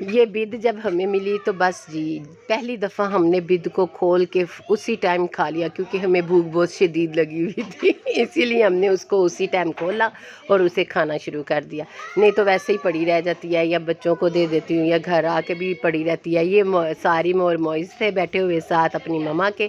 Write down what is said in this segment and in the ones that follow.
یہ بید جب ہمیں ملی تو بس جی پہلی دفعہ ہم نے بید کو کھول کے اسی ٹائم کھا لیا، کیونکہ ہمیں بھوک بہت شدید لگی ہوئی تھی اسی لیے ہم نے اس کو اسی ٹائم کھولا اور اسے کھانا شروع کر دیا، نہیں تو ویسے ہی پڑی رہ جاتی ہے، یا بچوں کو دے دیتی ہوں یا گھر آ کے بھی پڑی رہتی ہے۔ یہ سارم اور معز تھے بیٹھے ہوئے ساتھ اپنی مما کے،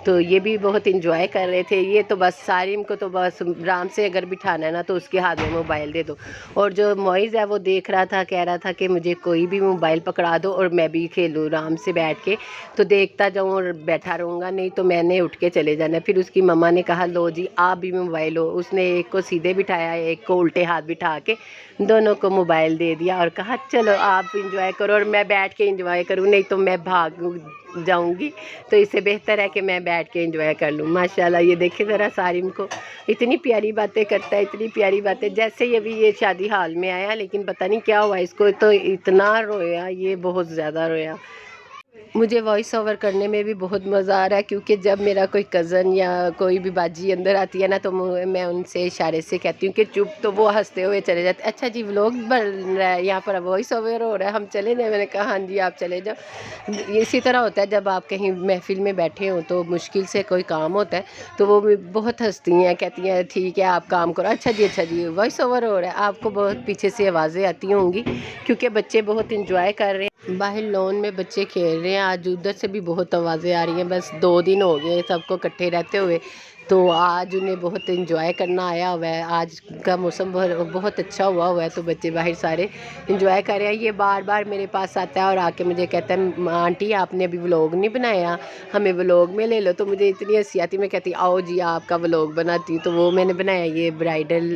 تو یہ بھی بہت انجوائے کر رہے تھے۔ یہ تو بس سارم کو تو بس رام سے اگر بٹھانا ہے نا تو اس کے ہاتھ میں موبائل دے دو، اور جو معز ہے وہ دیکھ رہا تھا، کہہ رہا تھا کہ مجھے کوئی بھی موبائل پکڑا دو اور میں بھی کھیلوں رام سے بیٹھ کے، تو دیکھتا جاؤں اور بیٹھا رہوں گا، نہیں تو میں نے اٹھ کے چلے جانا ہے۔ پھر اس کی مما نے کہا لو جی آپ بھی موبائل لو، اس نے ایک کو سیدھے بٹھایا، ایک کو الٹے ہاتھ بٹھا کے دونوں کو موبائل دے دیا اور کہا چلو آپ انجوائے کرو اور میں بیٹھ کے انجوائے کروں، نہیں تو میں بھاگ جاؤں گی، تو اس سے بہتر ہے کہ میں بیٹھ کے انجوائے کر لوں۔ ماشاءاللہ یہ دیکھیں ذرا سارم کو، اتنی پیاری باتیں کرتا ہے، اتنی پیاری باتیں، جیسے یہ بھی یہ شادی حال میں آیا لیکن پتہ نہیں کیا ہوا اس کو، تو اتنا رویا، یہ بہت زیادہ رویا۔ مجھے وائس اوور کرنے میں بھی بہت مزہ آ رہا ہے، کیونکہ جب میرا کوئی کزن یا کوئی بھی باجی اندر آتی ہے نا تو میں ان سے اشارے سے کہتی ہوں کہ چپ، تو وہ ہنستے ہوئے چلے جاتے، اچھا جی ولاگ بن رہا ہے یہاں پر، وائس اوور ہو رہا ہے، ہم چلے جائیں؟ میں نے کہا ہاں جی آپ چلے جاؤ۔ اسی طرح ہوتا ہے جب آپ کہیں محفل میں بیٹھے ہوں تو مشکل سے کوئی کام ہوتا ہے تو وہ بہت ہنستی ہیں، کہتی ہیں ٹھیک ہے آپ کام کرو، اچھا جی وائس اوور ہو رہا ہے۔ آپ کو بہت پیچھے سے آوازیں آتی ہوں گی کیونکہ بچے بہت انجوائے کر رہے ہیں، باہر لون میں بچے کھیل رہے ہیں، آج ادھر سے بھی بہت آوازیں آ رہی ہیں، بس 2 دن ہو گئے سب کو اکٹھے رہتے ہوئے، تو آج انہیں بہت انجوائے کرنا آیا ہوا ہے، آج کا موسم بہت اچھا ہوا ہے، تو بچے باہر سارے انجوائے کر رہے ہیں۔ یہ بار بار میرے پاس آتا ہے اور آ کے مجھے کہتا ہے آنٹی آپ نے ابھی ولاگ نہیں بنایا، ہمیں ولاگ میں لے لو، تو مجھے اتنی ہنسی آتی، میں کہتی آؤ جی آپ کا ولاگ بناتی ہوں، تو وہ میں نے بنایا۔ یہ برائڈل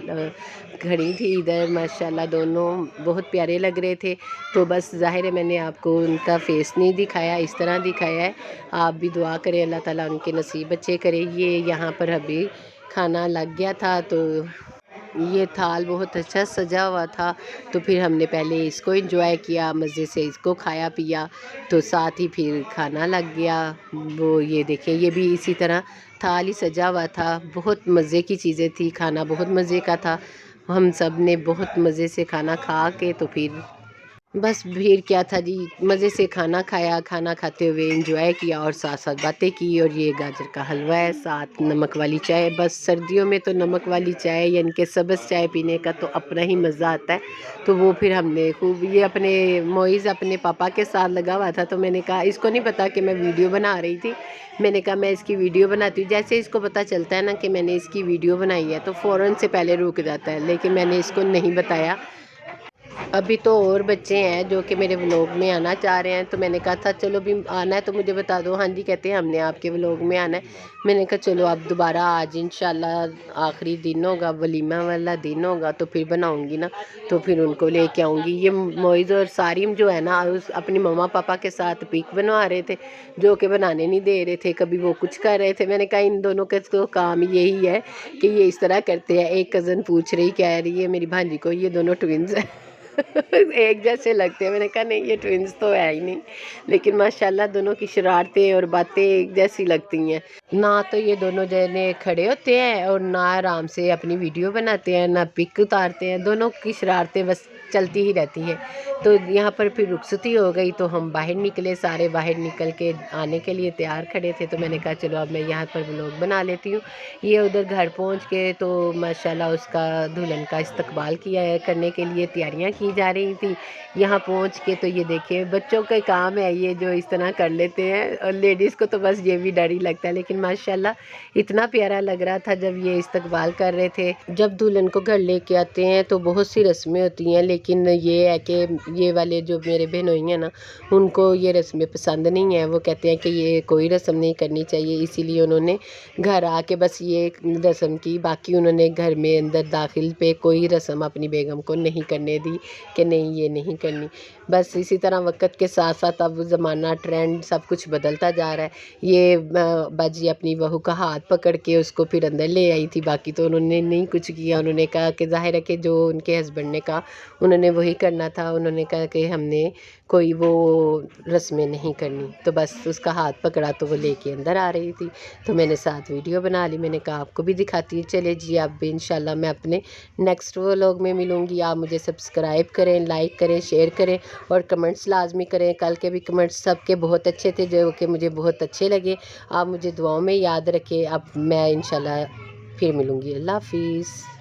کھڑی تھی ادھر، ماشاءاللہ دونوں بہت پیارے لگ رہے تھے، تو بس ظاہر ہے میں نے آپ کو ان کا فیس نہیں دکھایا، اس طرح دکھایا ہے۔ آپ بھی دعا کریں اللہ تعالیٰ ان کے نصیب اچھے کرے۔ یہ یہاں پر ابھی کھانا لگ گیا تھا، تو یہ تھال بہت اچھا سجا ہوا تھا، تو پھر ہم نے پہلے اس کو انجوائے کیا، مزے سے اس کو کھایا پیا، تو ساتھ ہی پھر کھانا لگ گیا۔ وہ یہ دیکھیں یہ بھی اسی طرح تھال ہی سجا ہوا تھا، بہت مزے کی چیزیں تھی، کھانا بہت مزے کا تھا، ہم سب نے بہت مزے سے کھانا کھا کے تو پھر بس بھیڑ کیا تھا جی، مزے سے کھانا کھایا، کھانا کھاتے ہوئے انجوائے کیا اور ساتھ ساتھ باتیں کی، اور یہ گاجر کا حلوہ ہے، ساتھ نمک والی چائے۔ بس سردیوں میں تو نمک والی چائے یعنی کہ سبز چائے پینے کا تو اپنا ہی مزہ آتا ہے، تو وہ پھر ہم نے خوب، یہ اپنے معز اپنے پاپا کے ساتھ لگا ہوا تھا، تو میں نے کہا اس کو نہیں پتا کہ میں ویڈیو بنا رہی تھی، میں نے کہا میں اس کی ویڈیو بناتی ہوں، جیسے اس کو پتہ چلتا ہے نا کہ میں نے اس کی ویڈیو بنائی ہے تو فوراً سے پہلے رک جاتا ہے، لیکن میں نے اس کو نہیں بتایا۔ ابھی تو اور بچے ہیں جو کہ میرے ولاگ میں آنا چاہ رہے ہیں، تو میں نے کہا تھا چلو بھی آنا ہے تو مجھے بتا دو، ہاں جی کہتے ہیں ہم نے آپ کے ولاگ میں آنا ہے، میں نے کہا چلو اب دوبارہ آج انشاءاللہ آخری دن ہوگا، ولیمہ والا دن ہوگا تو پھر بناؤں گی نا، تو پھر ان کو لے کے آؤں گی۔ یہ معز اور سارم جو ہے نا اپنی مما پاپا کے ساتھ پک بنوا رہے تھے، جو کہ بنانے نہیں دے رہے تھے، کبھی وہ کچھ کر رہے تھے، میں نے کہا ان دونوں کا تو کام یہی ہے کہ یہ اس طرح کرتے ہیں۔ ایک کزن پوچھ رہی کہہ رہی ہے میری بھانجی کو یہ دونوں ٹوئنز ہیں ایک جیسے لگتے ہیں، میں نے کہا نہیں یہ ٹوئنز تو ہے ہی نہیں، لیکن ماشاءاللہ دونوں کی شرارتیں اور باتیں ایک جیسی لگتی ہیں، نہ تو یہ دونوں جنے کھڑے ہوتے ہیں اور نہ آرام سے اپنی ویڈیو بناتے ہیں، نہ پک اتارتے ہیں، دونوں کی شرارتیں بس چلتی ہی رہتی ہیں۔ تو یہاں پر پھر رخصتی ہو گئی تو ہم باہر نکلے، سارے باہر نکل کے آنے کے لیے تیار کھڑے تھے، تو میں نے کہا چلو اب میں یہاں پر ولاگ بنا لیتی ہوں۔ یہ ادھر گھر پہنچ کے تو ماشاءاللہ اس کا دلہن کا استقبال کرنے کے لیے تیاریاں کی جا رہی تھیں۔ یہاں پہنچ کے تو یہ دیکھیں بچوں کا کام ہے یہ جو اس طرح کر لیتے ہیں، اور لیڈیز کو تو بس یہ بھی ڈر ہی لگتا ہے، لیکن ماشاءاللہ اتنا پیارا لگ رہا تھا جب یہ استقبال کر رہے تھے۔ جب دلہن کو گھر لے کے آتے ہیں تو بہت سی رسمیں ہوتی ہیں، لیکن یہ ہے کہ یہ والے جو میرے بہنوئی ہیں نا ان کو یہ رسمیں پسند نہیں ہیں، وہ کہتے ہیں کہ یہ کوئی رسم نہیں کرنی چاہیے، اسی لیے انہوں نے گھر آ کے بس یہ رسم کی، باقی انہوں نے گھر میں اندر داخل پہ کوئی رسم اپنی بیگم کو نہیں کرنے دی کہ نہیں یہ نہیں کرنی۔ بس اسی طرح وقت کے ساتھ ساتھ اب زمانہ ٹرینڈ سب کچھ بدلتا جا رہا ہے۔ یہ باجی اپنی بہو کا ہاتھ پکڑ کے اس کو پھر اندر لے آئی تھی، باقی تو انہوں نے نہیں کچھ کیا، انہوں نے کہا کہ ظاہر ہے کہ جو ان کے ہسبینڈ نے کہا انہوں نے وہی کرنا تھا، انہوں نے کہا کہ ہم نے کوئی وہ رسمیں نہیں کرنی، تو بس اس کا ہاتھ پکڑا تو وہ لے کے اندر آ رہی تھی، تو میں نے ساتھ ویڈیو بنا لی، میں نے کہا آپ کو بھی دکھاتی ہوں۔ چلے جی، اب بھی انشاءاللہ میں اپنے نیکسٹ ولاگ میں ملوں گی۔ آپ مجھے سبسکرائب کریں، لائک کریں، شیئر کریں اور کمنٹس لازمی کریں۔ کل کے بھی کمنٹس سب کے بہت اچھے تھے، جو کہ مجھے بہت اچھے لگے۔ آپ مجھے دعاؤں میں یاد رکھیں۔ اب میں انشاءاللہ پھر ملوں گی۔ اللہ حافظ۔